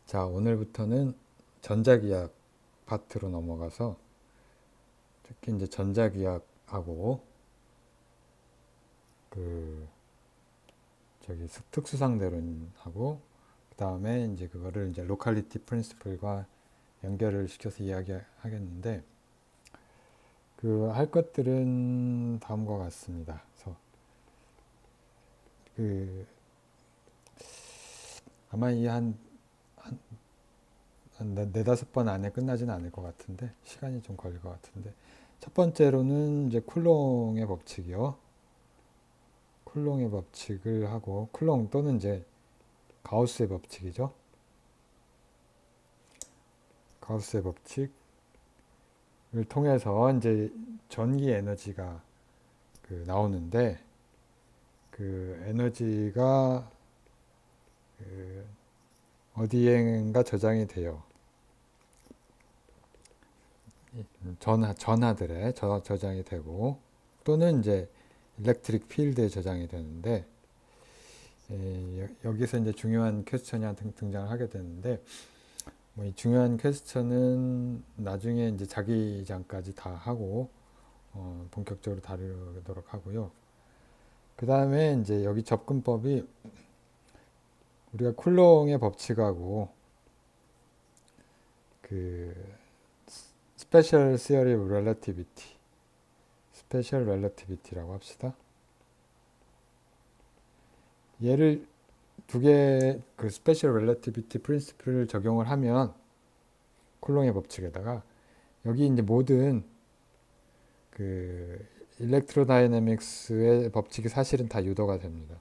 자, 오늘부터는 전자기학 파트로 넘어가서 특히 이제 전자기학하고 그 특수상대론하고 그다음에 이제 그거를 이제 로컬리티 프린시플과 연결을 시켜서 이야기하겠는데 그 할 것들은 다음과 같습니다. 그래서 그 아마 한 네다섯 번 안에 끝나지는 않을 것 같은데 시간이 좀 걸릴 것 같은데 첫 번째로는 이제 쿨롱의 법칙이요. 쿨롱의 법칙을 하고 쿨롱 또는 이제 가우스의 법칙이죠. 가우스의 법칙을 통해서 이제 전기 에너지가 나오는데 그 에너지가 그 어디엔가 저장이 돼요. 전하들에 저장이 되고 또는 이제 일렉트릭 필드에 저장이 되는데 여기서 이제 중요한 퀘스천이 등장을 하게 되는데 뭐 이 중요한 퀘스천은 나중에 이제 자기장까지 다 하고 본격적으로 다루도록 하고요. 그 다음에 이제 여기 접근법이 우리가 쿨롱의 법칙하고 그 스페셜 시어리 오브 렐러티비티, 스페셜 렐러티비티라고 합시다. 얘를 두 개 그 스페셜 렐러티비티 프린시플을 적용을 하면 쿨롱의 법칙에다가 여기 이제 모든 그 일렉트로다이내믹스의 법칙이 사실은 다 유도가 됩니다.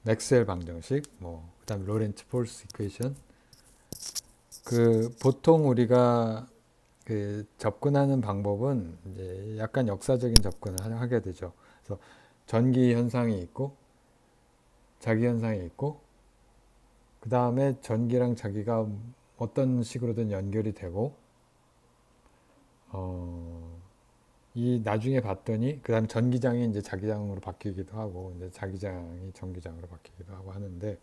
맥스웰 방정식, 뭐 그다음 로렌츠 폴스 이퀘이션. 그 보통 우리가 그 접근하는 방법은 이제 약간 역사적인 접근을 하게 되죠. 그래서 전기 현상이 있고 자기 현상이 있고 그 다음에 전기랑 자기가 어떤 식으로든 연결이 되고 이 나중에 봤더니 그 다음에 전기장이 이제 자기장으로 바뀌기도 하고 이제 자기장이 전기장으로 바뀌기도 하고 하는데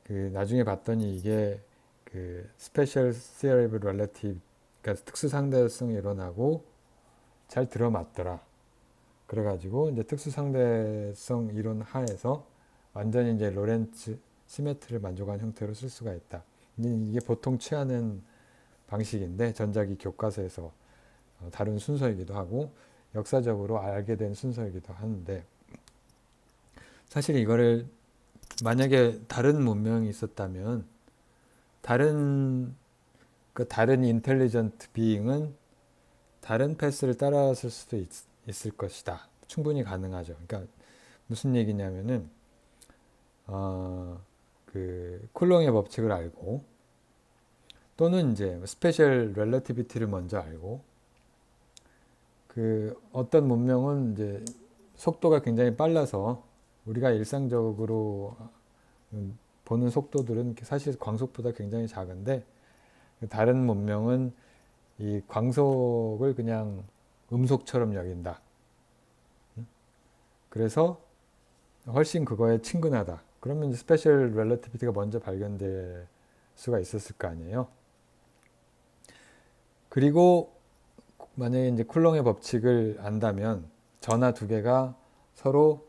그 나중에 봤더니 이게 그 스페셜 시어리 오브 렐러티브 그러니까 특수 상대성 이론하고 잘 들어맞더라. 그래가지고 이제 특수 상대성 이론 하에서 완전히 이제 로렌츠 시메트를 만족한 형태로 쓸 수가 있다. 이게 보통 취하는 방식인데 전자기 교과서에서 다룬 순서이기도 하고 역사적으로 알게 된 순서이기도 하는데 사실 이거를 만약에 다른 문명이 있었다면 다른 인텔리전트 비잉은 다른 패스를 따라왔을 수도 있을 것이다. 충분히 가능하죠. 그러니까 무슨 얘기냐면은 그 쿨롱의 법칙을 알고 또는 이제 스페셜 렐러티비티를 먼저 알고 그 어떤 문명은 이제 속도가 굉장히 빨라서 우리가 일상적으로 보는 속도들은 사실 광속보다 굉장히 작은데 다른 문명은 이 광속을 그냥 음속처럼 여긴다. 그래서 훨씬 그거에 친근하다. 그러면 이제 스페셜 렐러티비티가 먼저 발견될 수가 있었을 거 아니에요. 그리고 만약에 이제 쿨롱의 법칙을 안다면 전하 두 개가 서로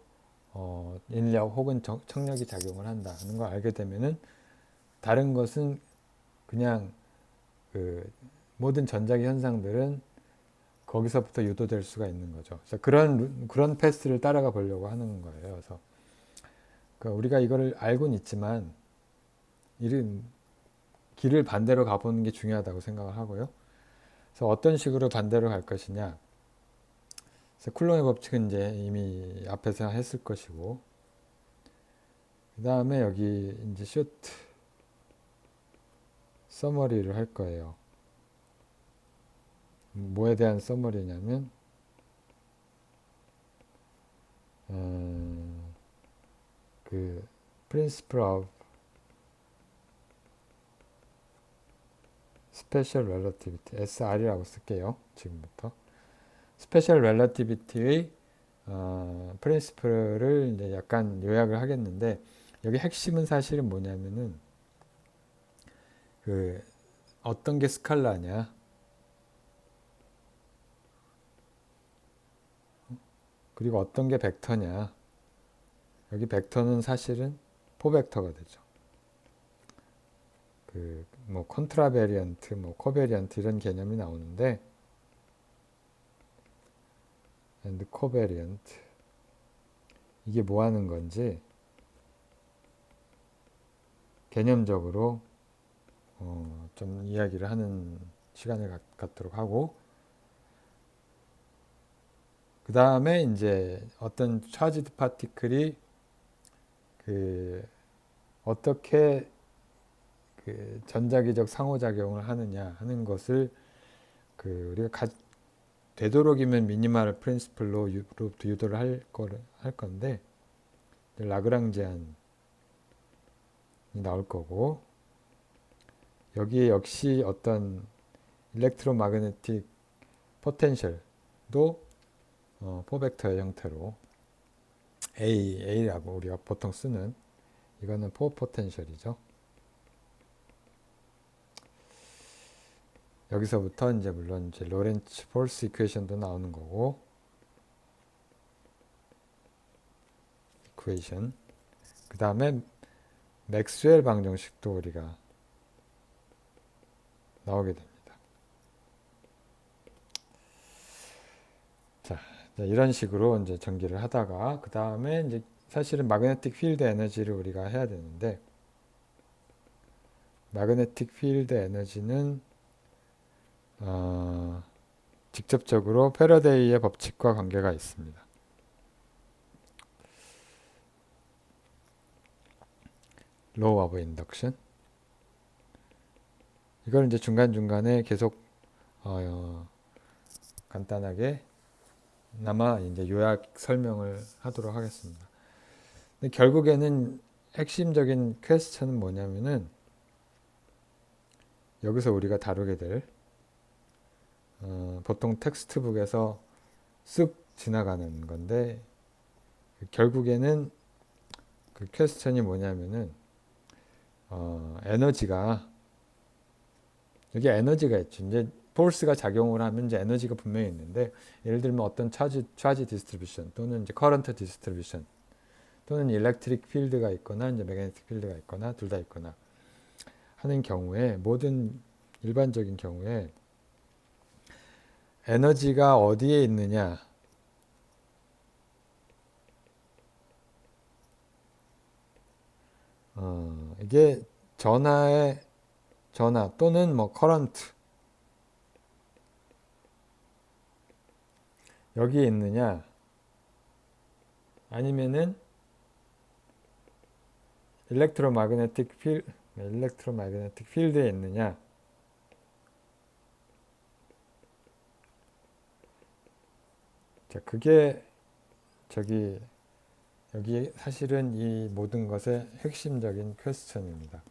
인력 혹은 청력이 작용을 한다는 걸 알게 되면은 다른 것은 그냥 그 모든 전자기 현상들은 거기서부터 유도될 수가 있는 거죠. 그래서 그런 패스를 따라가 보려고 하는 거예요. 그래서 그러니까 우리가 이거를 알고는 있지만 이런 길을 반대로 가보는 게 중요하다고 생각을 하고요. 그래서 어떤 식으로 반대로 갈 것이냐. 그래서 쿨롱의 법칙은 이제 이미 앞에서 했을 것이고, 그 다음에 여기 이제 쇼트 서머리를 할 거예요. 뭐에 대한 서머리냐면, 그 Principle of Special Relativity, SR이라고 쓸게요. 지금부터. 스페셜 렐러티비티의 프린시플을 이제 약간 요약을 하겠는데, 여기 핵심은 사실은 뭐냐면은 그 어떤 게 스칼라냐, 그리고 어떤 게 벡터냐. 여기 벡터는 사실은 포벡터가 되죠. 그 뭐 컨트라베리언트, 뭐 코베리언트 이런 개념이 나오는데, and 코베리언트 이게 뭐 하는 건지 개념적으로 좀 이야기를 하는 시간을 갖도록 하고, 그 다음에 이제 어떤 차지드 파티클이 그 어떻게 그 전자기적 상호작용을 하느냐 하는 것을 그 우리가 되도록이면 미니멀 프린시플로 유도를 할 건데, 라그랑 제한이 나올 거고, 여기에 역시 어떤 일렉트로마그네틱 포텐셜도 포벡터의 형태로 A라고 우리가 보통 쓰는, 이거는 포텐셜이죠. 여기서부터 이제 물론 이제 로렌츠 폴스 이퀘이션도 나오는 거고, 이퀘이션. 그 다음에 맥스웰 방정식도 우리가 나오게 됩니다. 자, 이런 식으로 이제 전기를 하다가, 그 다음에 이제 사실은 마그네틱 필드 에너지를 우리가 해야 되는데, 마그네틱 필드 에너지는 직접적으로 패러데이의 법칙과 관계가 있습니다. Law of Induction. 이걸 이제 중간중간에 계속 간단하게 나마 이제 요약 설명을 하도록 하겠습니다. 근데 결국에는 핵심적인 퀘스천은 뭐냐면은, 여기서 우리가 다루게 될 보통 텍스트북에서 쓱 지나가는 건데, 결국에는 그 퀘스천이 뭐냐면은 에너지가, 여기 에너지가 있죠. 이제 포스가 작용을 하면 이제 에너지가 분명히 있는데, 예를 들면 어떤 차지 디스트리뷰션 또는 이제 커런트 디스트리뷰션 또는 일렉트릭 필드가 있거나 이제 매그네틱 필드가 있거나 둘 다 있거나 하는 경우에, 모든 일반적인 경우에 에너지가 어디에 있느냐, 이게 전하 또는 뭐 커런트 여기에 있느냐, 아니면은 일렉트로마그네틱 필드에 있느냐. 자, 그게 여기 사실은 이 모든 것의 핵심적인 퀘스천입니다.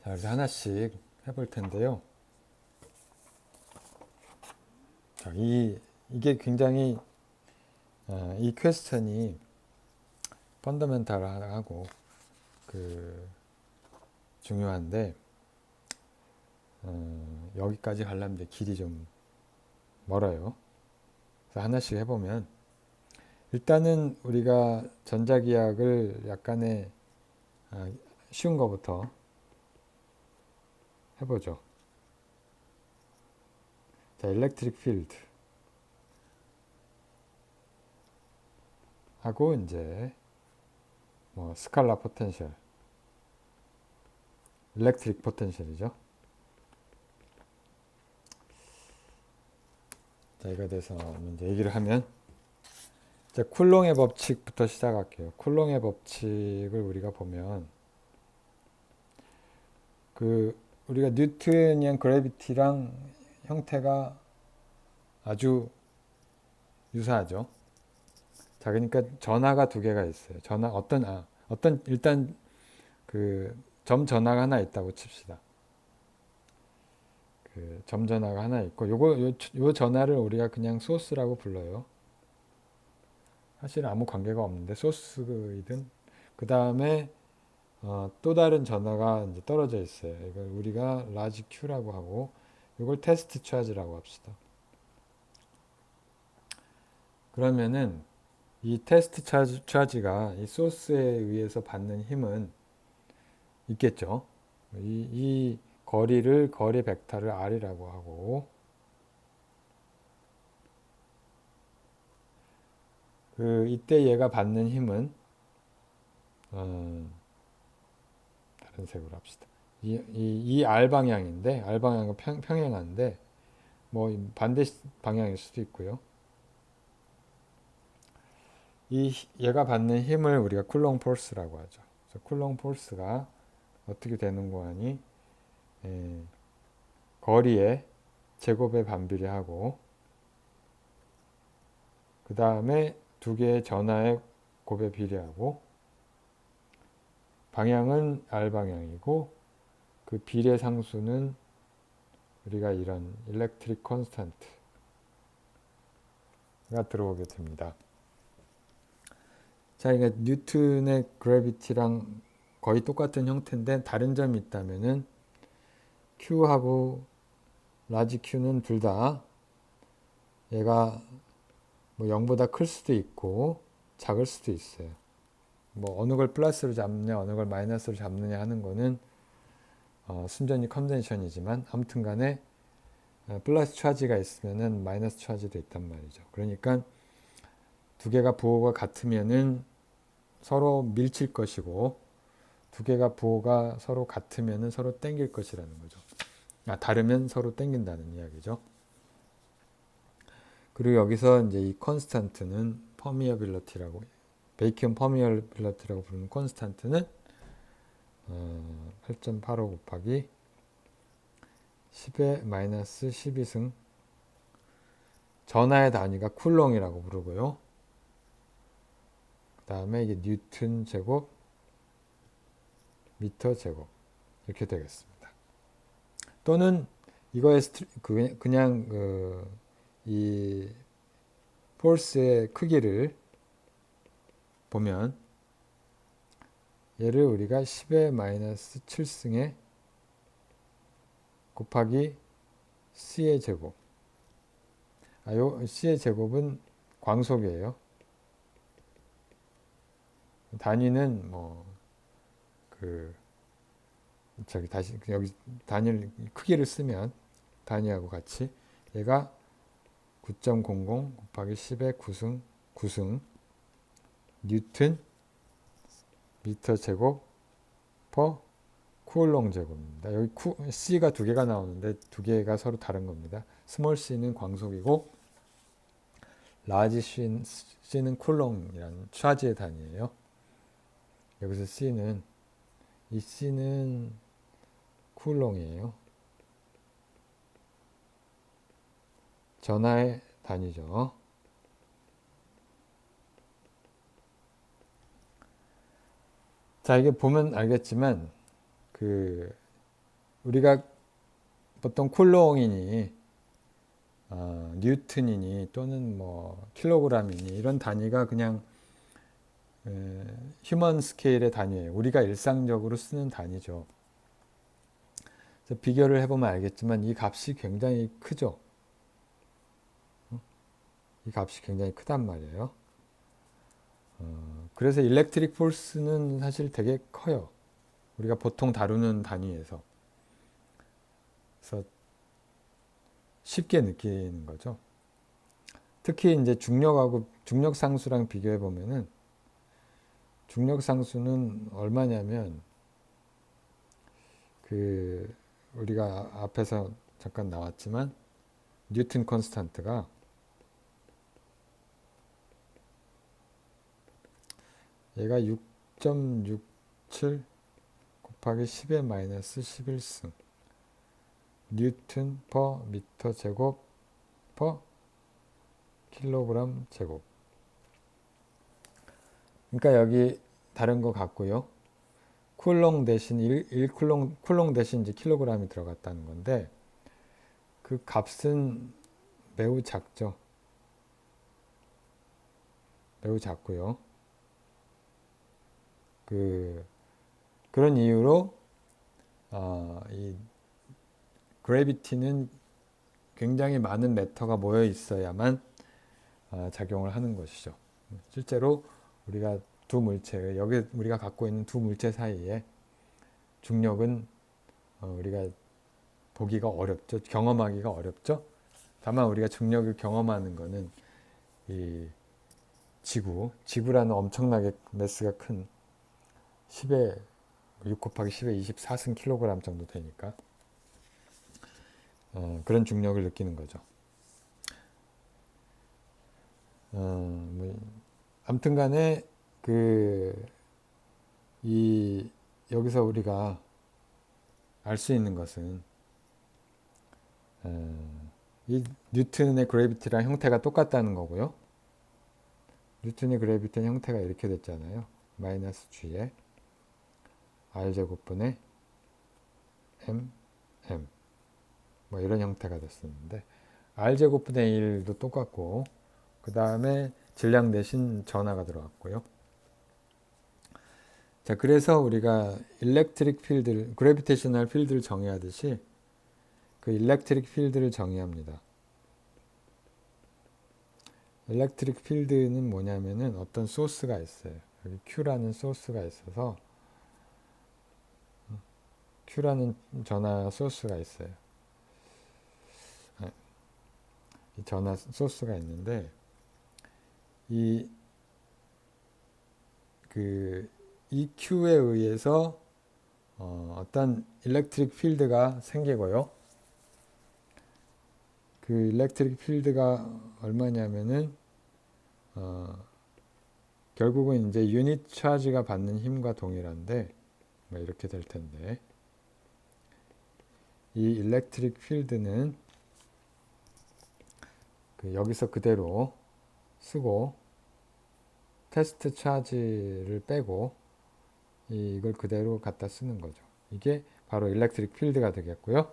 자, 그래서 하나씩 해볼 텐데요. 자, 이게 굉장히 이 퀘스천이 펀더멘탈하고 그 중요한데, 여기까지 가려면 이제 길이 좀 멀어요. 그래서 하나씩 해보면, 일단은 우리가 전자기학을 약간의 쉬운 거부터 해보죠. 자, 일렉트릭 필드 하고 이제 뭐 스칼라 포텐셜, 일렉트릭 포텐셜이죠. 자, 이거에 대해서 이제 얘기를 하면, 자, 쿨롱의 법칙부터 시작할게요. 쿨롱의 법칙을 우리가 보면, 그 우리가 뉴턴이안 그래비티랑 형태가 아주 유사하죠. 자, 그러니까 전하가 두 개가 있어요. 어떤 일단 그 점 전하가 하나 있다고 칩시다. 그 점전화가 하나 있고 요 전화를 우리가 그냥 소스라고 불러요. 사실 아무 관계가 없는데 소스이든 그 다음에 또 다른 전화가 이제 떨어져 있어요. 이걸 우리가 라지 Q라고 하고 이걸 테스트 차지라고 합시다. 그러면은 이 테스트 차지가 이 소스에 의해서 받는 힘은 있겠죠. 이 거리를 거리 벡터를 R이라고 하고 이때 얘가 받는 힘은 다른 색으로 합시다. 이 R 방향인데 R 방향은 평행한데 뭐 반대 방향일 수도 있고요. 얘가 받는 힘을 우리가 쿨롱 폴스라고 하죠. 그래서 쿨롱 폴스가 어떻게 되는 거 하니 거리의 제곱에 반비례하고 그 다음에 두 개의 전하의 곱에 비례하고 방향은 R 방향이고 그 비례 상수는 우리가 이런 일렉트릭 콘스탄트가 들어오게 됩니다. 자, 이게 뉴턴의 그래비티랑 거의 똑같은 형태인데 다른 점이 있다면은 Q하고 라지 Q는 둘 다 얘가 뭐 0보다 클 수도 있고 작을 수도 있어요. 뭐 어느 걸 플러스로 잡느냐 어느 걸 마이너스로 잡느냐 하는 거는 순전히 컨벤션이지만 아무튼 간에 플러스 차지가 있으면은 마이너스 차지도 있단 말이죠. 그러니까 두 개가 부호가 같으면은 서로 밀칠 것이고 두 개가 부호가 서로 같으면은 서로 땡길 것이라는 거죠. 다르면 서로 땡긴다는 이야기죠. 그리고 여기서 이제 이 컨스탄트는 퍼미어빌리티라고 베이컨 퍼미어빌리티라고 부르는 컨스탄트는 8.85 곱하기 10의 마이너스 12승 전하의 단위가 쿨롱이라고 부르고요. 그 다음에 이게 뉴턴 제곱 미터 제곱 이렇게 되겠습니다. 또는 이거의 그냥 이 폴스의 크기를 보면 얘를 우리가 10의 마이너스 7승에 곱하기 C의 제곱 요 C의 제곱은 광속이에요. 단위는 다시 여기 단위를 크기를 쓰면 단위하고 같이 얘가 9.00 곱하기 10의 9승 뉴턴 미터 제곱 퍼 쿨롱 제곱입니다. 여기 C가 두 개가 나오는데 두 개가 서로 다른 겁니다. 스몰 c는 광속이고 라지 C는 쿨롱이라는 차지의 단위예요. 여기서 이 C는 쿨롱이에요. 전하의 단위죠. 자, 이게 보면 알겠지만 우리가 보통 쿨롱이니 뉴턴이니 또는 뭐 킬로그램이니 이런 단위가 그냥 휴먼 스케일의 단위예요. 우리가 일상적으로 쓰는 단위죠. 그래서 비교를 해보면 알겠지만 이 값이 굉장히 크죠. 이 값이 굉장히 크단 말이에요. 그래서 일렉트릭 폴스는 사실 되게 커요. 우리가 보통 다루는 단위에서. 그래서 쉽게 느끼는 거죠. 특히 이제 중력 상수랑 비교해 보면은 중력 상수는 얼마냐면 우리가 앞에서 잠깐 나왔지만 뉴턴 컨스탄트가 얘가 6.67 곱하기 10의 마이너스 11승 뉴턴 퍼 미터 제곱 퍼 킬로그램 제곱. 그러니까 여기 다른 거 같고요. 쿨롱 대신 쿨롱 대신 이제 킬로그램이 들어갔다는 건데 그 값은 매우 작죠. 매우 작고요. 그런 이유로 이 그래비티는 굉장히 많은 매터가 모여 있어야만 작용을 하는 것이죠. 실제로 우리가 두 물체, 여기 우리가 갖고 있는 두 물체 사이에 중력은 우리가 보기가 어렵죠. 경험하기가 어렵죠. 다만 우리가 중력을 경험하는 것은 이 지구라는 엄청나게 매스가 큰 10의 6 곱하기 10의 24승 킬로그램 정도 되니까 그런 중력을 느끼는 거죠. 아무튼 간에 여기서 우리가 알 수 있는 것은 이 뉴턴의 그래비티랑 형태가 똑같다는 거고요. 뉴턴의 그래비티는 형태가 이렇게 됐잖아요. 마이너스 G에 R제곱분의 M 뭐 이런 형태가 됐었는데 R제곱분의 1도 똑같고 그 다음에 질량 대신 전하가 들어갔고요. 자, 그래서 우리가 일렉트릭 필드를, 그래비테이셔널 필드를 정의하듯이 그 일렉트릭 필드를 정의합니다. 일렉트릭 필드는 뭐냐면은 어떤 소스가 있어요. 여기 Q라는 소스가 있어서 Q라는 전하 소스가 있어요. 이 전하 소스가 있는데 이 Q에 의해서 어떤 일렉트릭 필드가 생기고요. 그 일렉트릭 필드가 얼마냐면은 결국은 이제 유닛 차지가 받는 힘과 동일한데 뭐 이렇게 될 텐데 이 일렉트릭 필드는 여기서 그대로 쓰고 테스트 차지를 빼고 이걸 그대로 갖다 쓰는 거죠. 이게 바로 일렉트릭 필드가 되겠고요.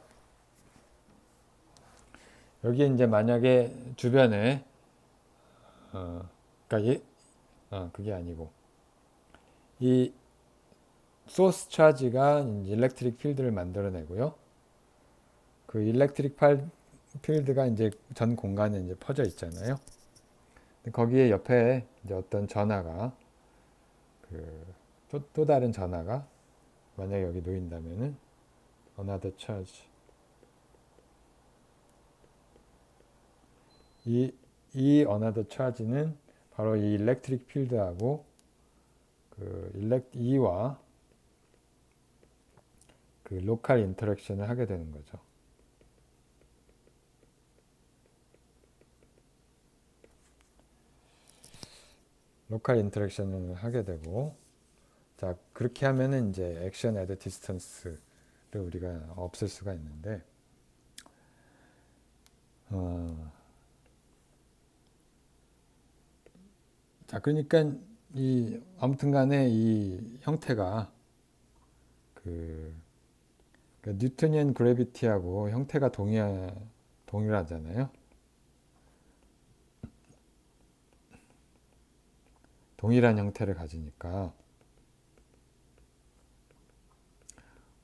여기에 이제 만약에 주변에 그러니까 그게 아니고 이 소스 차지가 일렉트릭 필드를 만들어내고요. 그 일렉트릭 필드가 이제 전 공간에 이제 퍼져 있잖아요. 거기에 옆에 이제 어떤 전하가 또 다른 전하가 만약에 여기 놓인다면은 another charge 이 another charge는 바로 이 일렉트릭 필드하고 E와 로컬 인터랙션을 하게 되는 거죠. 로컬 인터랙션을 하게 되고, 자, 그렇게 하면은 이제 액션 애드 디스턴스를 우리가 없앨 수가 있는데, 자, 그러니까 아무튼 간에 이 형태가 뉴토니안 그래비티하고 형태가 동일하잖아요. 동일한 형태를 가지니까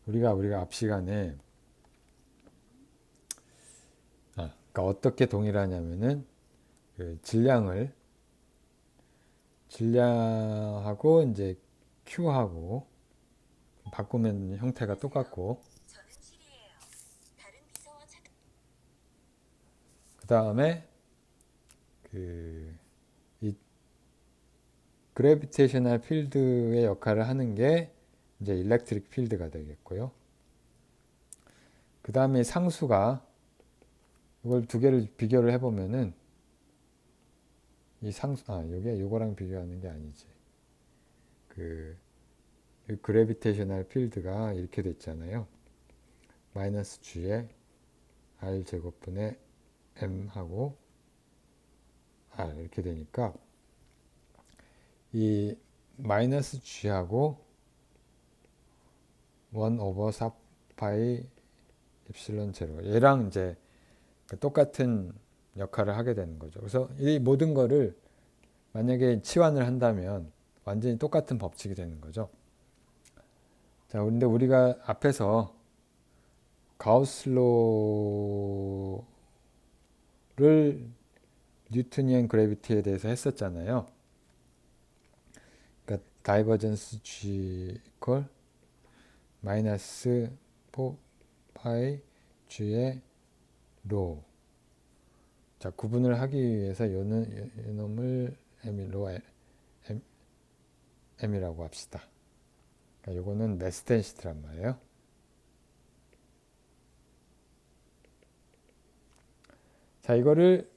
우리가 앞 시간에 그러니까 어떻게 동일하냐면은 질량하고 이제 Q하고 바꾸면 형태가 똑같고 그 다음에 이 그래비테이셔널 필드의 역할을 하는 게 이제 일렉트릭 필드가 되겠고요. 그 다음에 상수가 이걸 두 개를 비교를 해보면은 이 상수 요거랑 비교하는 게 아니지. 그래비테이셔널 필드가 이렇게 됐잖아요. 마이너스 G에 R 제곱분의 M 하고 R 이렇게 되니까 이 마이너스 G하고 1 오버 4파이 엡실론 제로 얘랑 이제 똑같은 역할을 하게 되는 거죠. 그래서 이 모든 거를 만약에 치환을 한다면 완전히 똑같은 법칙이 되는 거죠. 자, 근데 우리가 앞에서 가우스로를 뉴트니안 그래비티에 대해서 했었잖아요. 그러니까 다이버전스 G 이퀄 마이너스 4파이 G의 로. 자, 구분을 하기 위해서 이놈을 M이라고 합시다. 그러니까 요거는 매스 덴시티란 말이에요. 자, 이거를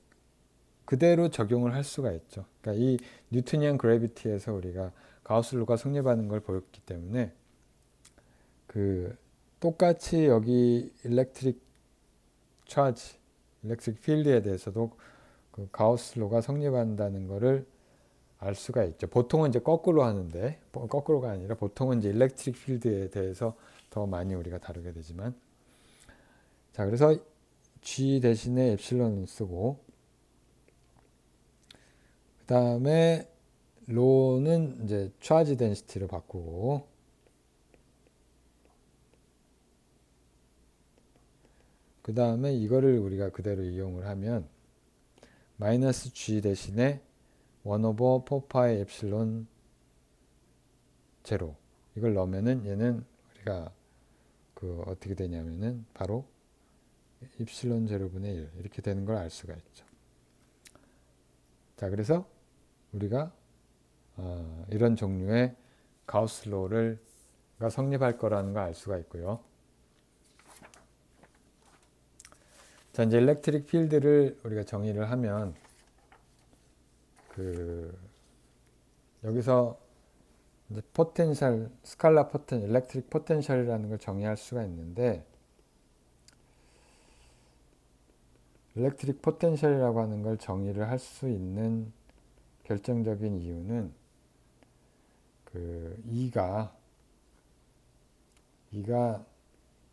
그대로 적용을 할 수가 있죠. 그러니까 이 뉴트니안 그래비티에서 우리가 가우스로가 성립하는 걸 보였기 때문에 그 똑같이 여기 일렉트릭 차지, 일렉트릭 필드에 대해서도 그 가우스로가 성립한다는 거를 알 수가 있죠. 보통은 이제 거꾸로 하는데, 거꾸로가 아니라 보통은 이제 일렉트릭 필드에 대해서 더 많이 우리가 다루게 되지만, 자, 그래서 G 대신에 엡실론을 쓰고, 그 다음에 로는 이제 차지 덴시티로 바꾸고, 그 다음에 이거를 우리가 그대로 이용을 하면 마이너스 G 대신에 1 오버 4파이 엡실론 제로, 이걸 넣으면은 얘는 우리가 그 어떻게 되냐면은 바로 입실론 제로분의 1 이렇게 되는 걸 알 수가 있죠. 자, 그래서 우리가 이런 종류의 가우스로를 성립할 거라는 걸 알 수가 있고요. 자, 이제 일렉트릭 필드를 우리가 정의를 하면 그 여기서 이제 포텐셜, 스칼라 포텐, 일렉트릭 포텐셜이라는 걸 정의할 수가 있는데, 일렉트릭 포텐셜이라고 하는 걸 정의를 할 수 있는 결정적인 이유는 그 E가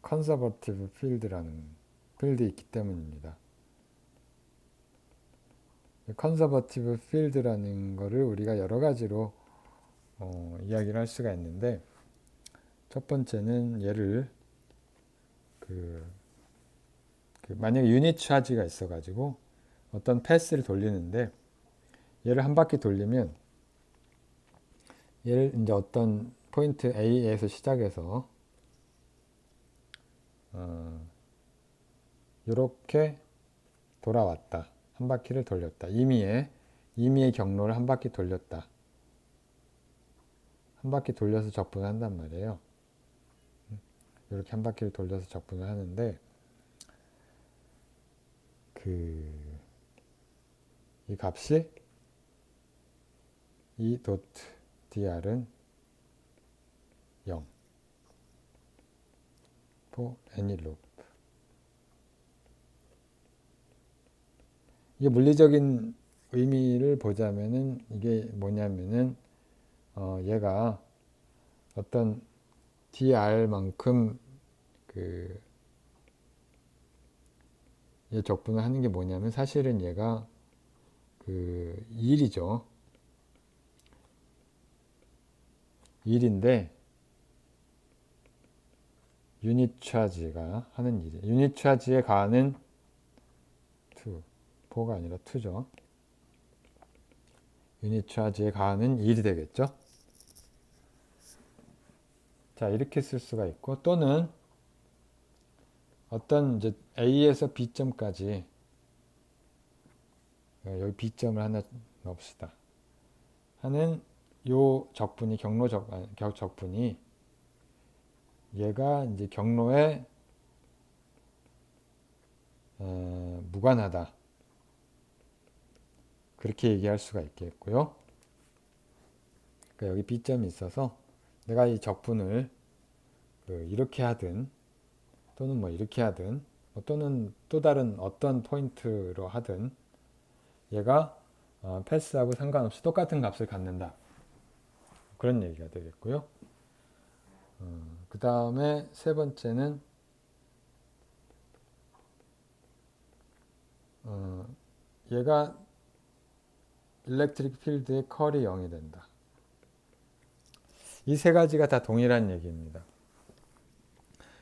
컨서버티브 필드라는 필드 있기 때문입니다. 컨서버티브 필드라는 거를 우리가 여러 가지로 이야기를 할 수가 있는데, 첫 번째는 얘를 만약에 유닛 차지가 있어가지고 어떤 패스를 돌리는데 얘를 한 바퀴 돌리면 얘를 이제 어떤 포인트 A에서 시작해서 이렇게 돌아왔다. 한 바퀴를 돌렸다. 임의의 경로를 한 바퀴 돌렸다. 한 바퀴 돌려서 적분을 한단 말이에요. 이렇게 한 바퀴를 돌려서 적분을 하는데 이 값이 이 도트 dr은 0 for any loop. 이게 물리적인 의미를 보자면은 이게 뭐냐면은 얘가 어떤 dr만큼 얘 적분을 하는 게 뭐냐면 사실은 얘가 1이죠. 1인데 유닛 차지가 하는 일이, 유닛 차지에 가는 2, 4가 아니라 2죠. 유닛 차지에 가는 1이 되겠죠. 자, 이렇게 쓸 수가 있고, 또는 어떤 이제 A에서 B점까지, 여기 B점을 하나 넣읍시다. 하는 요 적분이 적분이 얘가 이제 경로에 무관하다. 그렇게 얘기할 수가 있겠고요. 그러니까 여기 B점이 있어서 내가 이 적분을 이렇게 하든 또는 뭐 이렇게 하든 또는 또 다른 어떤 포인트로 하든 얘가 패스하고 상관없이 똑같은 값을 갖는다. 그런 얘기가 되겠고요. 그 다음에 세 번째는 얘가 일렉트릭 필드의 컬이 0이 된다. 이 세 가지가 다 동일한 얘기입니다.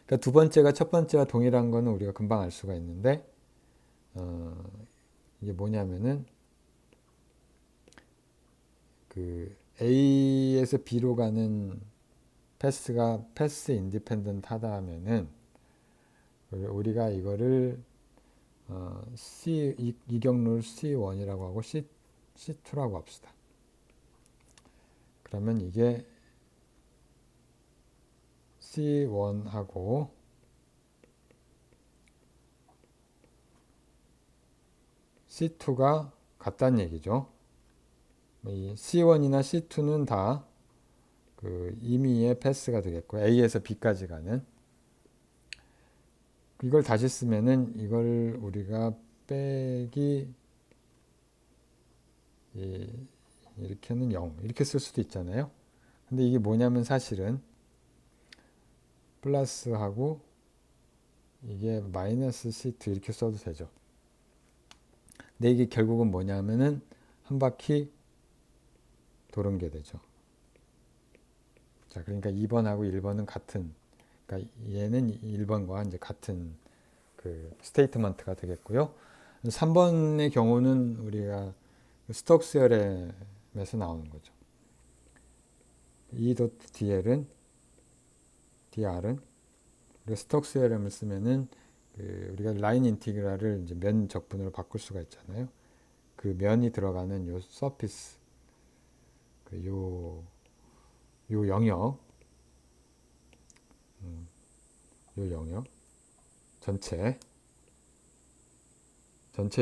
그러니까 두 번째가 첫 번째와 동일한 거는 우리가 금방 알 수가 있는데 이게 뭐냐면은 그 A에서 B로 가는 패스가 패스 인디펜던트 하다 하면은 우리가 이거를 이 경로를 C1이라고 하고 C2라고 합시다. 그러면 이게 C1하고 C2가 같다는 얘기죠. 이 C1이나 C2는 다 그 임의의 패스가 되겠고 A에서 B까지 가는 이걸 다시 쓰면은 이걸 우리가 빼기 이렇게는 0 이렇게 쓸 수도 있잖아요. 근데 이게 뭐냐면 사실은 플러스하고 이게 마이너스 C2 이렇게 써도 되죠. 근데 이게 결국은 뭐냐면은 한 바퀴 도는 게 되죠. 자, 그러니까 2번하고 1번은 같은, 그러니까 얘는 1번과 이제 같은 그 스테이트먼트가 되겠고요. 3번의 경우는 우리가 스톡스 theorem에서 나오는 거죠. E.dl은 dr은 스톡스 theorem을 쓰면은 우리가 라인 인티그랄을 이제 면 적분으로 바꿀 수가 있잖아요. 그 면이 들어가는 요 서피스 요 영역 요 영역 전체에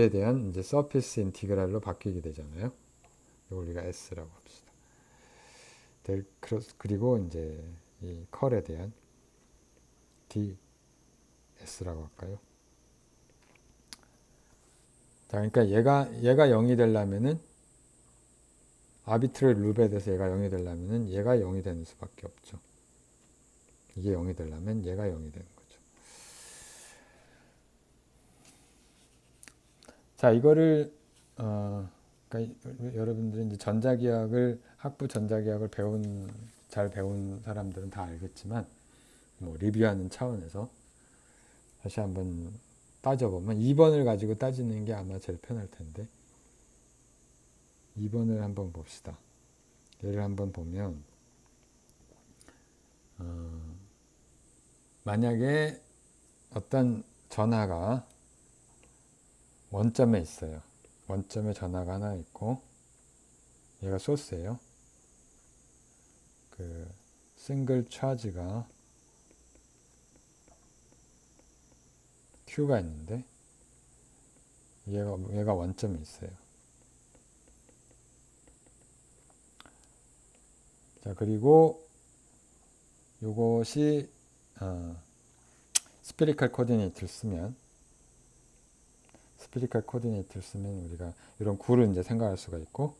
대한 이제 서피스 인티그랄로 바뀌게 되잖아요. 이걸 우리가 S라고 합시다. 그리고 이제 이 컬에 대한 ds라고 할까요? 자, 그러니까 얘가 0이 되려면은 아비트럴 룹에 대해서 얘가 0이 되려면은 얘가 0이 되는 수밖에 없죠. 이게 0이 되려면 얘가 0이 되는 거죠. 자, 이거를 그러니까 여러분들이 이제 학부 전자기학을 잘 배운 사람들은 다 알겠지만 뭐 리뷰하는 차원에서 다시 한번 따져보면 2번을 가지고 따지는 게 아마 제일 편할 텐데 2번을 한번 봅시다. 얘를 한번 보면 만약에 어떤 전하가 원점에 있어요. 원점에 전하가 하나 있고 얘가 소스예요. 그 싱글 차지가 Q가 있는데 얘가 원점에 있어요. 자, 그리고 요것이 스피리컬 코디네이트를 쓰면 우리가 이런 구를 이제 생각할 수가 있고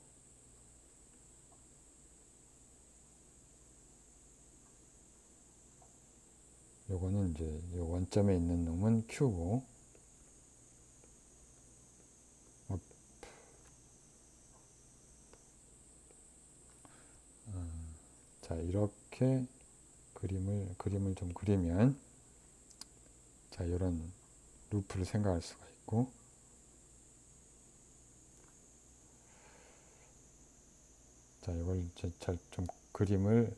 요거는 이제 요 원점에 있는 놈은 Q고 자, 이렇게 그림을 좀 그리면 자, 이런 루프를 생각할 수가 있고 자, 이걸 잘 좀 그림을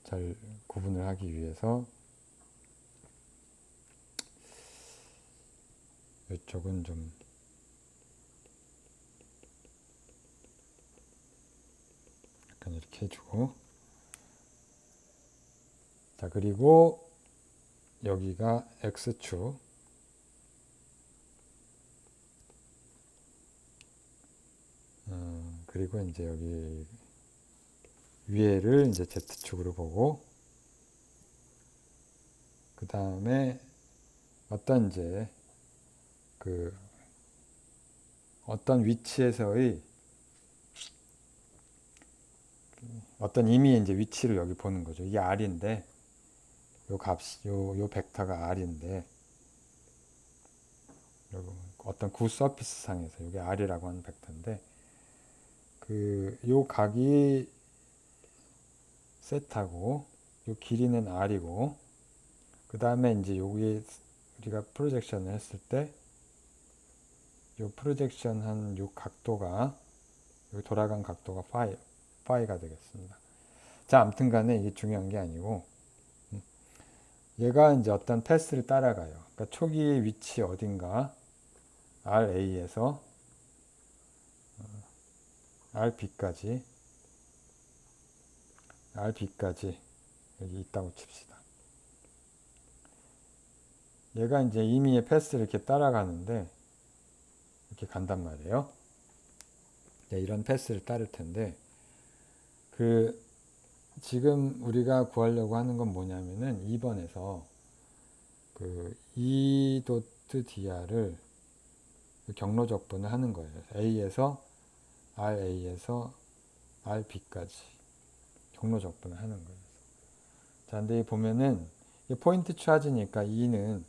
잘 구분을 하기 위해서 이쪽은 좀 약간 이렇게 해주고 자, 그리고 여기가 X축 그리고 이제 여기 위에를 이제 Z축으로 보고 그 다음에 어떤 이제 어떤 위치에서의 어떤 의미의 이제 위치를 여기 보는 거죠. 이게 R인데 요 값이 요 벡터가 R인데 어떤 구 서피스 상에서 이게 R이라고 하는 벡터인데 요 각이 세타고 요 길이는 R이고 그 다음에 이제 여기 우리가 프로젝션을 했을 때 요 프로젝션 한 요 각도가 여기 돌아간 각도가 파이가 되겠습니다. 자, 아무튼 간에 이게 중요한 게 아니고 얘가 이제 어떤 패스를 따라가요. 그러니까 초기의 위치 어딘가 RA에서 RB까지 여기 있다고 칩시다. 얘가 이제 이미의 패스를 이렇게 따라가는데 이렇게 간단 말이에요. 네, 이런 패스를 따를 텐데 지금 우리가 구하려고 하는 건 뭐냐면은 2번에서 E.dr을 경로 적분을 하는 거예요. A에서 RA에서 RB까지 경로 적분을 하는 거예요. 자, 근데 보면은 포인트 차지니까 E는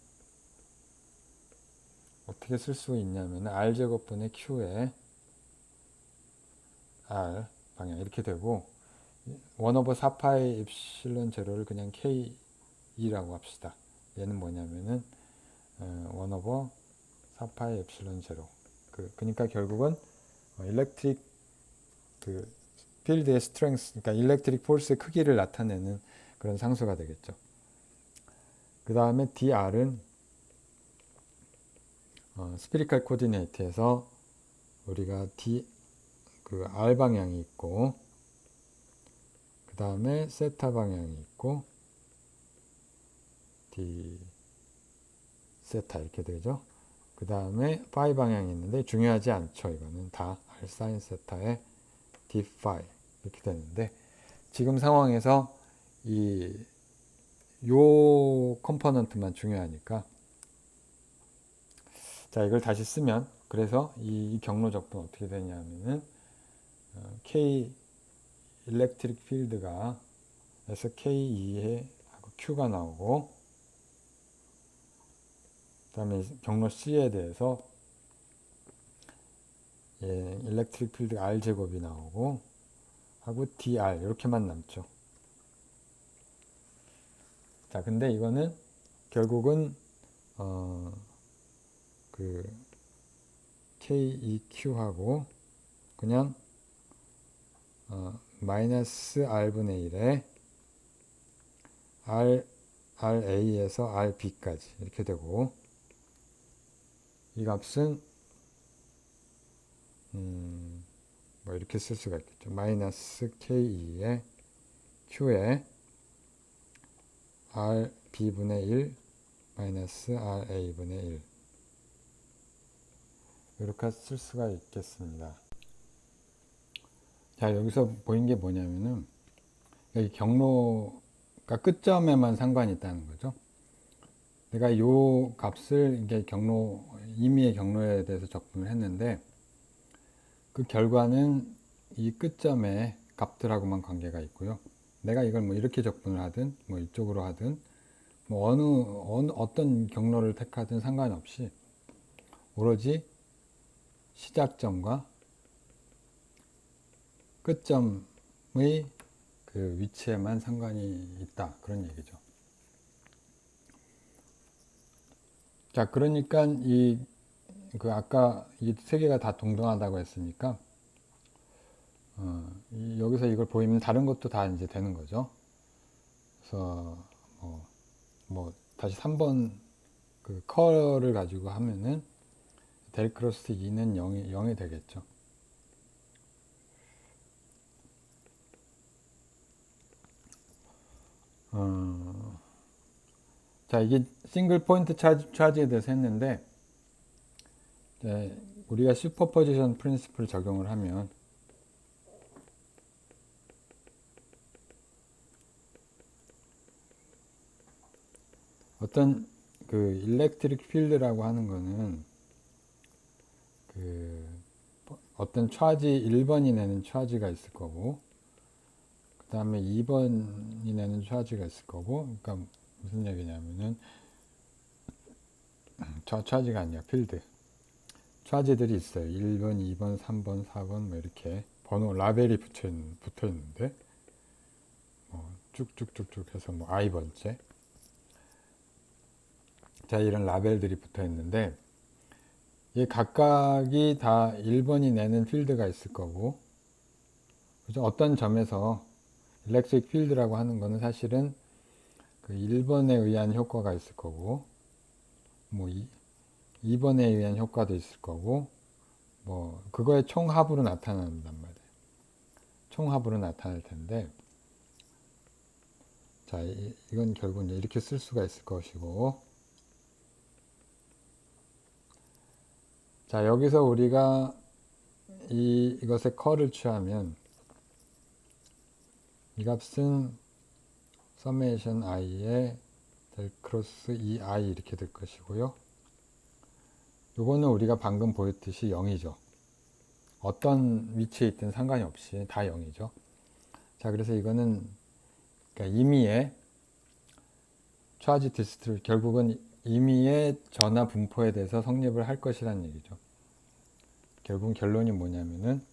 어떻게 쓸 수 있냐면 R제곱분의 Q에 R 방향 이렇게 되고 1/4파이 엡실론 제로를 그냥 K라고 합시다. 얘는 뭐냐면은 1/4파이 엡실론 제로. 그러니까 결국은 일렉트릭 필드의 스트렝스, 그러니까 일렉트릭 폴스의 크기를 나타내는 그런 상수가 되겠죠. 그 다음에 dr은 스피리칼 코디네이트에서 우리가 r 방향이 있고 그 다음에 세타 방향이 있고 d 세타 이렇게 되죠. 그 다음에 파이 방향이 있는데 중요하지 않죠. 이거는 다 r 사인 세타의 d 파이 이렇게 되는데 지금 상황에서 요 컴포넌트만 중요하니까 자, 이걸 다시 쓰면 그래서 이 경로 적분 어떻게 되냐면은 K 일렉트릭 필드가 그래서 K2에 Q가 나오고 그 다음에 경로 C에 대해서 일렉트릭 필드 R제곱이 나오고 하고 DR 이렇게만 남죠. 자, 근데 이거는 결국은 KEQ하고 그냥 마이너스 R분의 1에 RA에서 RB까지 이렇게 되고 이 값은 뭐 이렇게 쓸 수가 있겠죠. 마이너스 K2에 Q에 RB분의 1 마이너스 RA분의 1 이렇게 쓸 수가 있겠습니다. 자, 여기서 보인 게 뭐냐면은 여기 경로가 끝점에만 상관이 있다는 거죠. 내가 요 값을 이게 임의의 경로에 대해서 적분을 했는데 그 결과는 이 끝점의 값들하고만 관계가 있고요. 내가 이걸 뭐 이렇게 적분을 하든 뭐 이쪽으로 하든 뭐 어떤 경로를 택하든 상관없이 오로지 시작점과 끝점의 위치에만 상관이 있다 그런 얘기죠. 자, 그러니까 아까 이 세 개가 다 동등하다고 했으니까 여기서 이걸 보이면 다른 것도 다 이제 되는 거죠. 그래서 다시 3번 컬을 가지고 하면은 델 크로스 2는 0이 되겠죠. 자, 이게 싱글 포인트 차지에 대해서 했는데 우리가 슈퍼포지션 프린시플 적용을 하면 어떤 일렉트릭 필드라고 하는 거는 어떤 차지 1번이 내는 차지가 있을 거고 그 다음에 2번이 내는 차지가 있을 거고 그러니까 무슨 얘기냐면은 차지가 아니라 필드 차지들이 있어요. 1번, 2번, 3번, 4번 뭐 이렇게 번호 라벨이 붙어 있는데 쭉쭉쭉쭉 해서 뭐 i번째. 자, 이런 라벨들이 붙어 있는데 이 각각이 다 1번이 내는 필드가 있을 거고, 그죠? 어떤 점에서 일렉트릭 필드라고 하는 거는 사실은 그 1번에 의한 효과가 있을 거고, 뭐 2번에 의한 효과도 있을 거고, 뭐 그거의 총합으로 나타난단 말이에요. 총합으로 나타날 텐데, 자, 이건 결국 이제 이렇게 쓸 수가 있을 것이고, 자, 여기서 우리가 이것의 컬을 취하면 이 값은 서메이션 i의 델 크로스 2i 이렇게 될 것이고요. 요거는 우리가 방금 보였듯이 0이죠. 어떤 위치에 있든 상관이 없이 다 0이죠. 자, 그래서 이거는 그러니까 임의의 차지 디스트리 결국은 임의의 전하 분포에 대해서 성립을 할 것이라는 얘기죠. 결국 결론이 뭐냐면은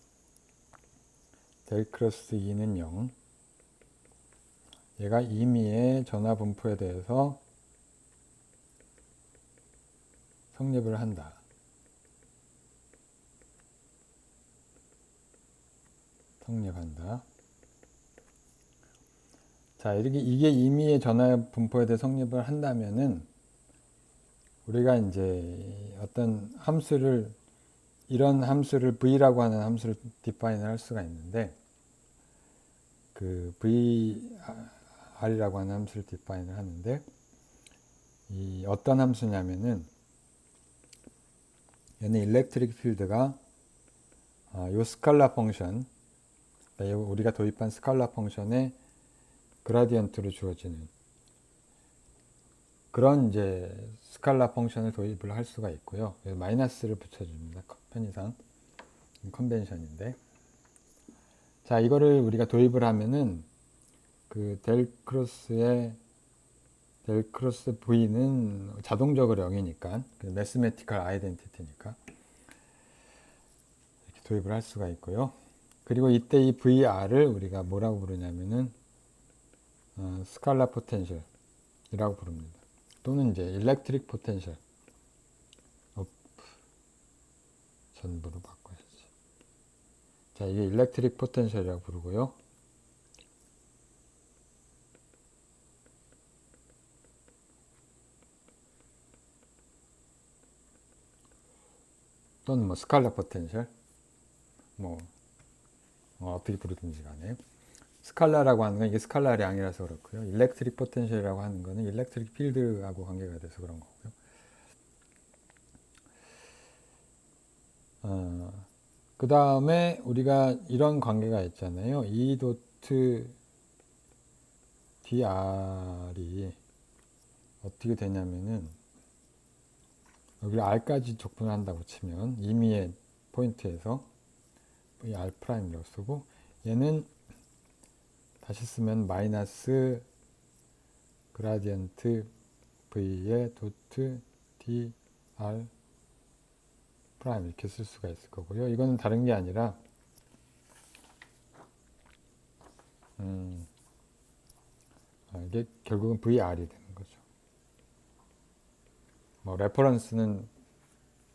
델 크로스 2는 0, 얘가 임의의 전하 분포에 대해서 성립을 한다. 성립한다. 자, 이렇게 이게 임의의 전하 분포에 대해 성립을 한다면은 우리가 이제 어떤 함수를 이런 함수를 v라고 하는 함수를 디파인을 할 수가 있는데 그 vr이라고 하는 함수를 디파인을 하는데 이 어떤 함수냐면은 얘는 일렉트릭 필드가 요 스칼라 펑션 우리가 도입한 스칼라 펑션의 그라디언트로 주어지는 그런 이제 스칼라 펑션을 도입을 할 수가 있고요. 마이너스를 붙여줍니다. 편의상 컨벤션인데, 자, 이거를 우리가 도입을 하면은 그 델 크로스 v는 자동적으로 0이니까 그 매스메티컬 아이덴티티니까 이렇게 도입을 할 수가 있고요. 그리고 이때 이 vr을 우리가 뭐라고 부르냐면은 스칼라 포텐셜이라고 부릅니다. 또는 이제 일렉트릭 포텐셜 전부로 바꿔야지. 자, 이게 일렉트릭 포텐셜이라고 부르고요. 또는 뭐 스칼라 포텐셜 어떻게 부르든지 간에 스칼라라고 하는 건 이게 스칼라량이라서 그렇고요. 일렉트릭 포텐셜이라고 하는 거는 일렉트릭 필드하고 관계가 돼서 그런 거고요. 그 다음에 우리가 이런 관계가 있잖아요. E 도트 dr이 어떻게 되냐면은 여기 r까지 적분한다고 치면 임의의 포인트에서 v r 프라임이라고 쓰고 얘는 다시 쓰면 마이너스 그라디언트 v의 도트 dr 프라임 이렇게 쓸 수가 있을 거고요. 이거는 다른 게 아니라 이게 결국은 vr이 되는 거죠. 뭐 레퍼런스는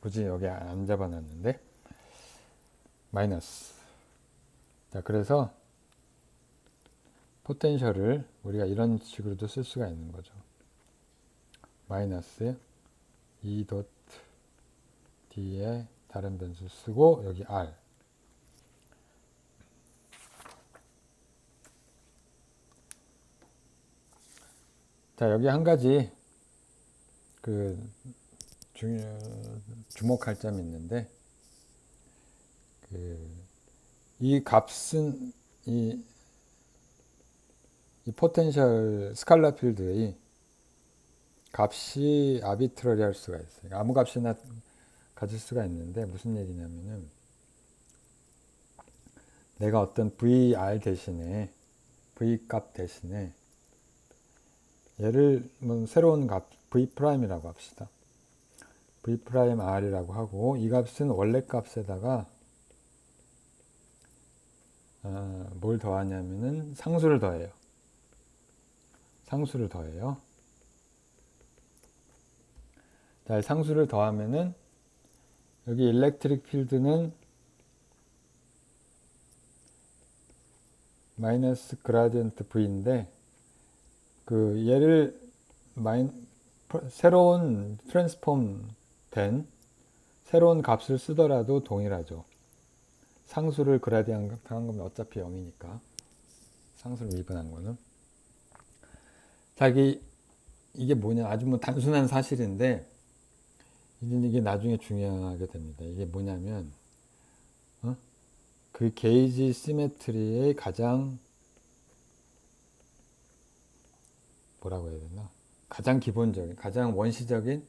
굳이 여기 안 잡아놨는데 마이너스. 자, 그래서 포텐셜을 우리가 이런 식으로도 쓸 수가 있는 거죠. 마이너스 E 도트 D에 다른 변수 쓰고 여기 R. 자, 여기 한 가지 그 주목할 점이 있는데 이 값은 이 포텐셜 스칼라 필드의 값이 아비트러리 할 수가 있어요. 아무 값이나 가질 수가 있는데 무슨 얘기냐면은 내가 어떤 VR 대신에 V 값 대신에 얘를 뭐 새로운 값 V 프라임이라고 합시다. V'R이라고 하고 이 값은 원래 값에다가 뭘 더하냐면은 상수를 더해요. 상수를 더해요. 자, 상수를 더하면은 여기 일렉트릭 필드는 마이너스 그라디언트 V인데 그 얘를 새로운 트랜스폼 된 새로운 값을 쓰더라도 동일하죠. 상수를 그라디언트 한 거면 어차피 0이니까 상수를 미분한 거는. 자, 이게 뭐냐, 아주 뭐 단순한 사실인데 이게 나중에 중요하게 됩니다. 이게 뭐냐면 그 게이지 시메트리의 가장 뭐라고 해야 되나, 가장 기본적인, 가장 원시적인,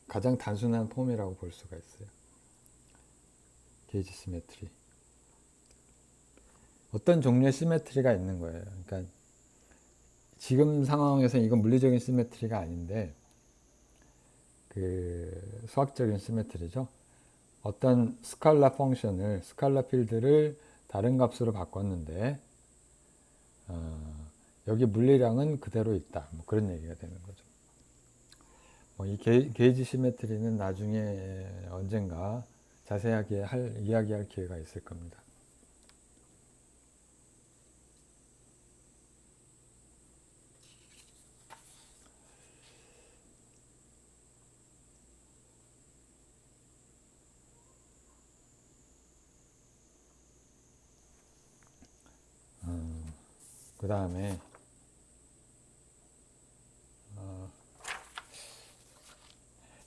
가장 단순한 폼이라고 볼 수가 있어요. 게이지 시메트리. 어떤 종류의 시메트리가 있는 거예요. 그러니까 지금 상황에서 이건 물리적인 시메트리가 아닌데 그 수학적인 시메트리죠. 어떤 스칼라 펑션을, 스칼라 필드를 다른 값으로 바꿨는데 여기 물리량은 그대로 있다. 뭐 그런 얘기가 되는 거죠. 이 게이지 시메트리는 나중에 언젠가 자세하게 이야기할 기회가 있을 겁니다. 그 다음에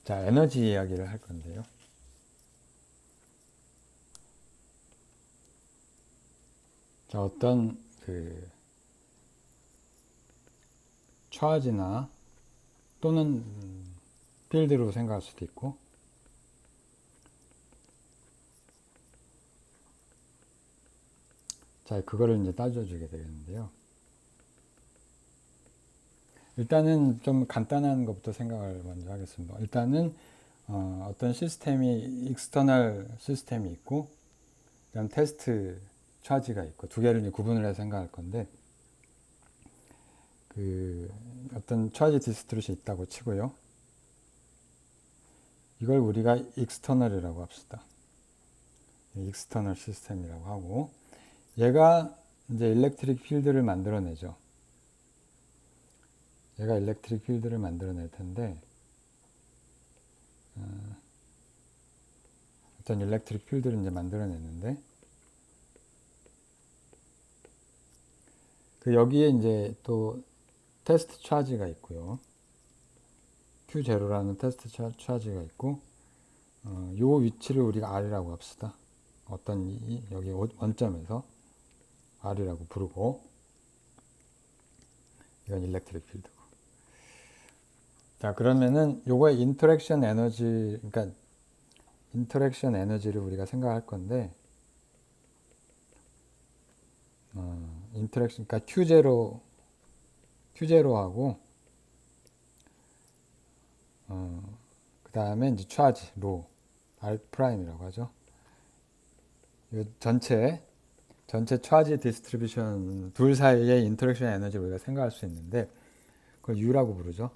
자, 에너지 이야기를 할 건데요. 자, 어떤 그 차지나 또는 필드로 생각할 수도 있고, 자, 그거를 이제 따져주게 되겠는데요. 일단은 좀 간단한 것부터 생각을 먼저 하겠습니다. 일단은 어떤 시스템이 익스터널 시스템이 있고, 그다음 테스트 차지가 있고, 두 개를 이제 구분을 해서 생각할 건데, 그 어떤 차지 디스트리뷰션이 있다고 치고요. 이걸 우리가 익스터널이라고 합시다. 익스터널 시스템이라고 하고, 얘가 이제 일렉트릭 필드를 만들어내죠. 얘가 일렉트릭 필드를 만들어낼 텐데, 어떤 일렉트릭 필드를 이제 만들어내는데, 그 여기에 이제 또 테스트 차지가 있고요. Q0라는 테스트 차지가 있고, 요 위치를 우리가 R이라고 합시다. 어떤 여기 원점에서 R이라고 부르고, 이건 일렉트릭 필드고. 자, 그러면은 요거의 인터랙션 에너지, 그러니까 인터랙션 에너지를 우리가 생각할 건데, 인터랙션, 그러니까 Q0하고, 그 다음에 이제 차지, 로, R 프라임이라고 하죠. 이 전체 차지 디스트리뷰션 둘 사이의 인터랙션 에너지를 우리가 생각할 수 있는데, 그걸 U라고 부르죠.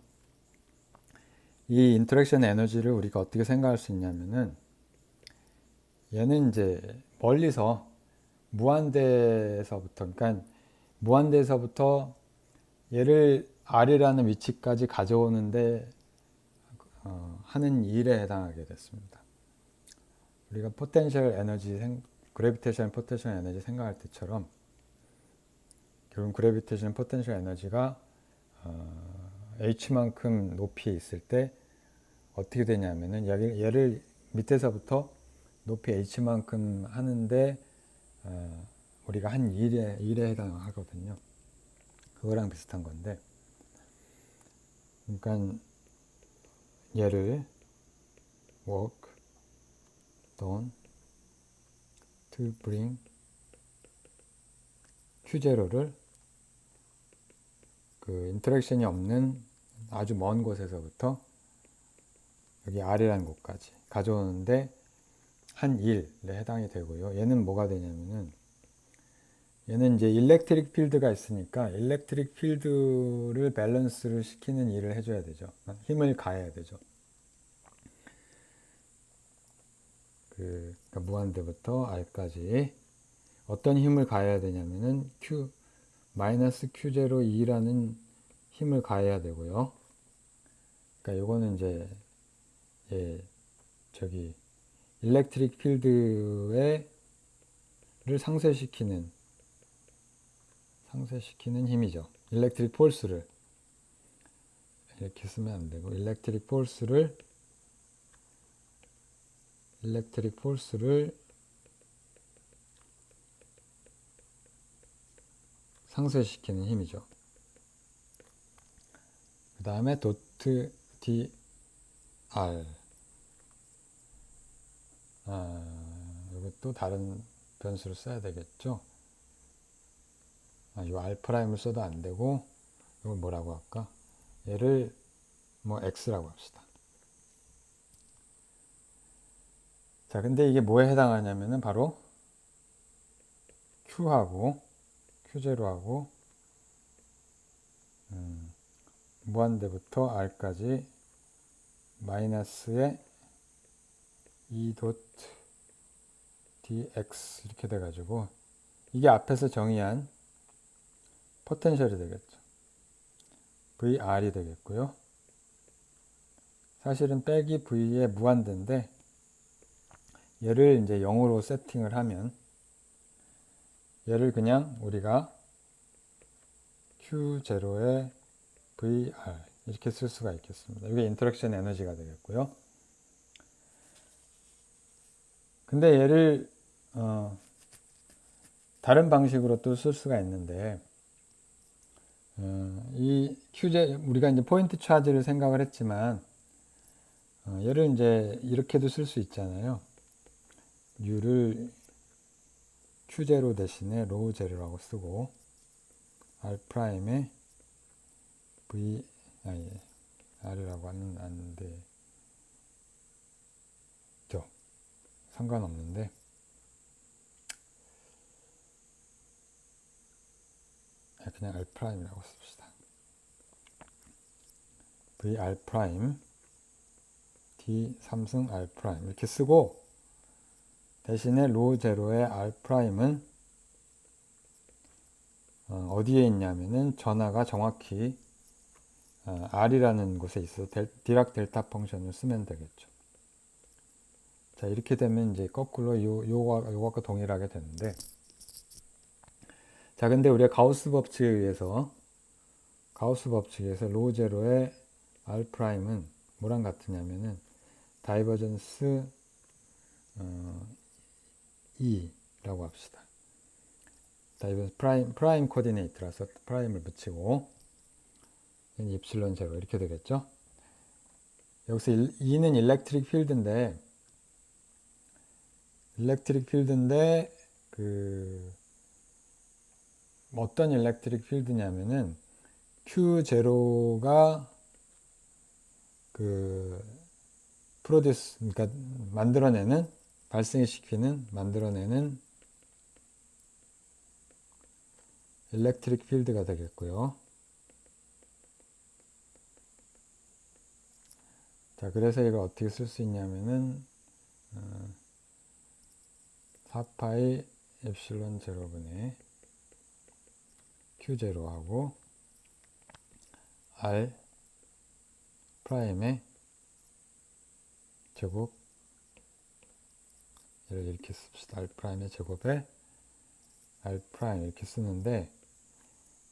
이 인터랙션 에너지를 우리가 어떻게 생각할 수 있냐면은, 얘는 이제 멀리서 무한대에서부터, 그러니까 무한대에서부터 얘를 R이라는 위치까지 가져오는데 하는 일에 해당하게 됐습니다. 우리가 포텐셜 에너지, 그래비테이션 포텐셜 에너지 생각할 때처럼 결국 그래비테이션 포텐셜 에너지가 h만큼 높이에 있을 때 어떻게 되냐면은 얘를 밑에서부터 높이 h만큼 하는데 우리가 한 일에 해당하거든요. 그거랑 비슷한 건데, 그러니까 얘를 work done to bring Q0를 그 인터랙션이 없는 아주 먼 곳에서부터 여기 R이라는 곳까지 가져오는데 한 일에 해당이 되고요. 얘는 뭐가 되냐면은 얘는 이제 일렉트릭 필드가 있으니까 일렉트릭 필드를 밸런스를 시키는 일을 해줘야 되죠. 힘을 가해야 되죠. 그러니까 무한대부터 R까지 어떤 힘을 가해야 되냐면은 마이너스 Q02라는 힘을 가해야 되고요. 그러니까 요거는 이제 저기 일렉트릭 필드를 상쇄시키는 힘이죠. 일렉트릭 폴스를 이렇게 쓰면 안 되고 일렉트릭 폴스를 상쇄시키는 힘이죠. 그 다음에 도트 dr 이것도 다른 변수를 써야 되겠죠. 이 R'을 써도 안 되고 이걸 뭐라고 할까? 얘를 뭐 X라고 합시다. 자, 근데 이게 뭐에 해당하냐면은 바로 Q하고 Q0하고 무한대부터 R까지 마이너스의 E 닷 dx 이렇게 돼가지고 이게 앞에서 정의한 포텐셜이 되겠죠. VR이 되겠고요. 사실은 빼기 V의 무한대인데 얘를 이제 0으로 세팅을 하면 얘를 그냥 우리가 Q0의 VR 이렇게 쓸 수가 있겠습니다. 이게 인터랙션 에너지가 되겠고요. 근데 얘를 다른 방식으로 또 쓸 수가 있는데 이 우리가 이제 포인트 차지를 생각을 했지만 얘를 이제 이렇게도 쓸 수 있잖아요. U를 Q0 대신에 로우 제로라고 쓰고 R'의 R이라고 하면 안 되죠. 상관없는데 그냥 R'이라고 씁시다. VR' D 3승 R' 이렇게 쓰고 대신에 로우 제로의 R'은 어디에 있냐면은 전하가 정확히 R이라는 곳에 있어 디락 델타 펑션을 쓰면 되겠죠. 자, 이렇게 되면 이제 거꾸로 요거가 동일하게 되는데 자, 근데 우리가 가우스 법칙에 의해서 로우 제로의 R'은 뭐랑 같으냐면은 다이버전스 E라고 합시다. 다이버전스 프라임 코디네이트라서 프라임을 붙이고 입실론 제로 이렇게 되겠죠. 여기서 E는 일렉트릭 필드인데 어떤 일렉트릭 필드냐면은 Q0가 그러니까 만들어내는 일렉트릭 필드가 되겠고요. 자, 그래서 이걸 어떻게 쓸 수 있냐면은 4파이 엡실론 제로분의 Q0하고 R 프라임의 제곱 얘를 이렇게 씁시다. R 프라임의 제곱에 R 프라임 이렇게 쓰는데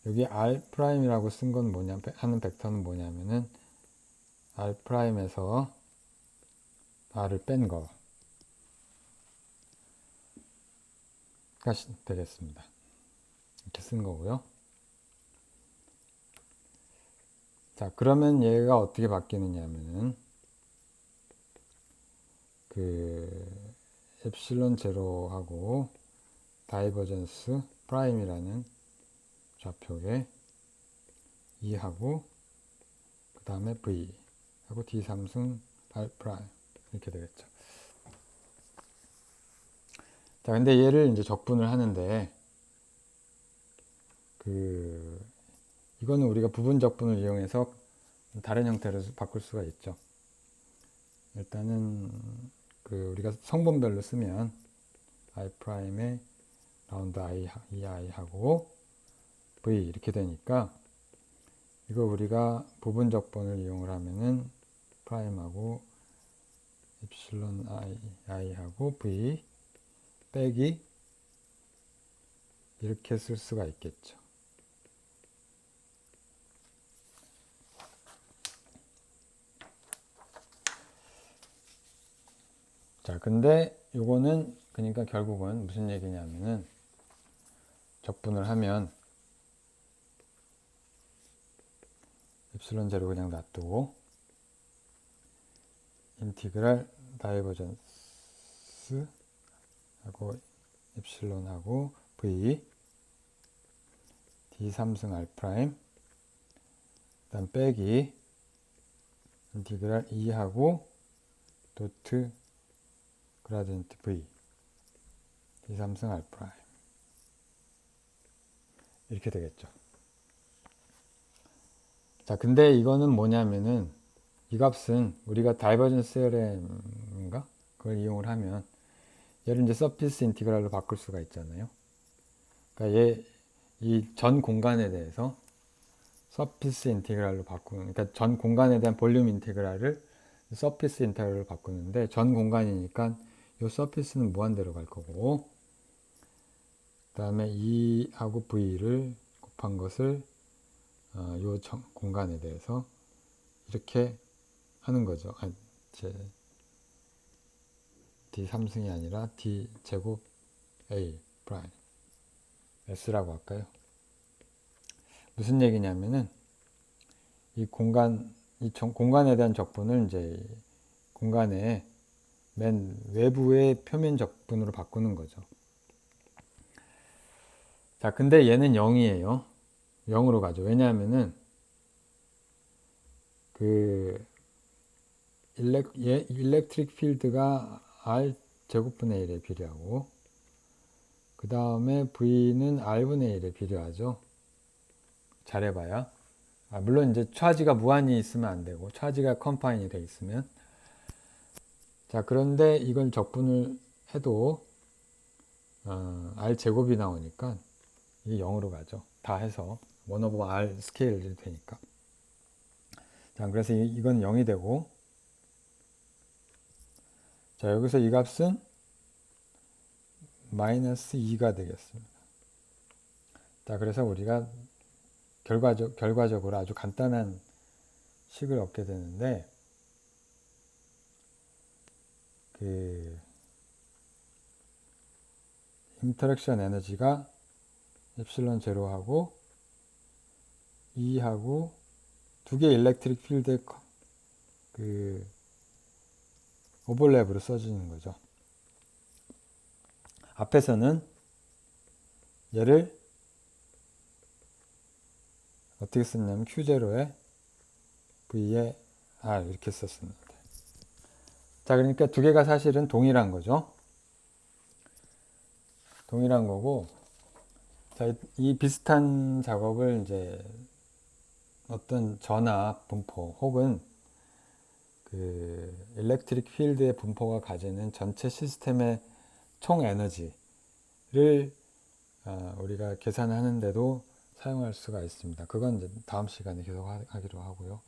여기 R 프라임이라고 쓴 건 하는 벡터는 뭐냐면은 R 프라임에서 R을 뺀 거가 되겠습니다. 이렇게 쓴 거고요. 자, 그러면 얘가 어떻게 바뀌느냐면은 엡실론 제로하고 다이버전스 프라임이라는 좌표에 2하고 그 다음에 V 하고 D3승 R 프라임 이렇게 되겠죠. 자, 근데 얘를 이제 적분을 하는데 이거는 우리가 부분 적분을 이용해서 다른 형태로 바꿀 수가 있죠. 일단은 우리가 성분별로 쓰면 I 프라임에 라운드 I, EI 하고 V 이렇게 되니까 이거 우리가 부분 적분을 이용을 하면은 프라임하고 엡실론 I 하고 V 빼기 이렇게 쓸 수가 있겠죠. 자, 근데 요거는 그러니까 결국은 무슨 얘기냐면은 적분을 하면 엡실론 제로 그냥 놔두고 인티그랄 다이버전스 하고 엡실론 하고 V D3승 R 프라임 그다음 빼기 인티그랄 2하고 도트 그라디언트 V D3승 R 프라임 이렇게 되겠죠. 자, 근데 이거는 뭐냐면은 이 값은 우리가 다이버전스 세어렘인가 그걸 이용을 하면 얘를 이제 서피스 인티그랄로 바꿀 수가 있잖아요. 그러니까 이 전 공간에 대해서 서피스 인티그랄로 바꾸는, 그러니까 전 공간에 대한 볼륨 인티그랄을 서피스 인티그랄로 바꾸는데 전 공간이니까 이 서피스는 무한대로 갈 거고 그 다음에 E하고 V를 곱한 것을 이 공간에 대해서 이렇게 하는 거죠. D3승이 아니라 D제곱 A 프라임 S라고 할까요? 무슨 얘기냐면은 이 공간에 대한 적분을 이제 공간의 맨 외부의 표면 적분으로 바꾸는 거죠. 자, 근데 얘는 0이에요. 0으로 가죠. 왜냐하면은 일렉트릭 필드가 R 제곱분의 1에 비례하고 그 다음에 V는 R분의 1에 비례하죠. 잘해봐야. 물론 이제 차지가 무한히 있으면 안 되고 차지가 컴파인이 돼 있으면. 자, 그런데 이걸 적분을 해도 R 제곱이 나오니까 이게 0으로 가죠. 다 해서 1 over R 스케일이 되니까. 자, 그래서 이건 0이 되고 자, 여기서 이 값은 마이너스 2가 되겠습니다. 자, 그래서 우리가 결과적으로 아주 간단한 식을 얻게 되는데 인터랙션 에너지가 엡실론 제로하고 2하고 두 개의 일렉트릭 필드의 오버랩으로 써지는 거죠. 앞에서는 얘를 어떻게 썼냐면 Q0에 V에 R 이렇게 썼습니다. 자, 그러니까 두 개가 사실은 동일한 거죠. 동일한 거고, 자, 이 비슷한 작업을 이제 어떤 전압 분포 혹은 일렉트릭 필드의 분포가 가지는 전체 시스템의 총 에너지를 우리가 계산하는데도 사용할 수가 있습니다. 그건 이제 다음 시간에 계속 하기로 하고요.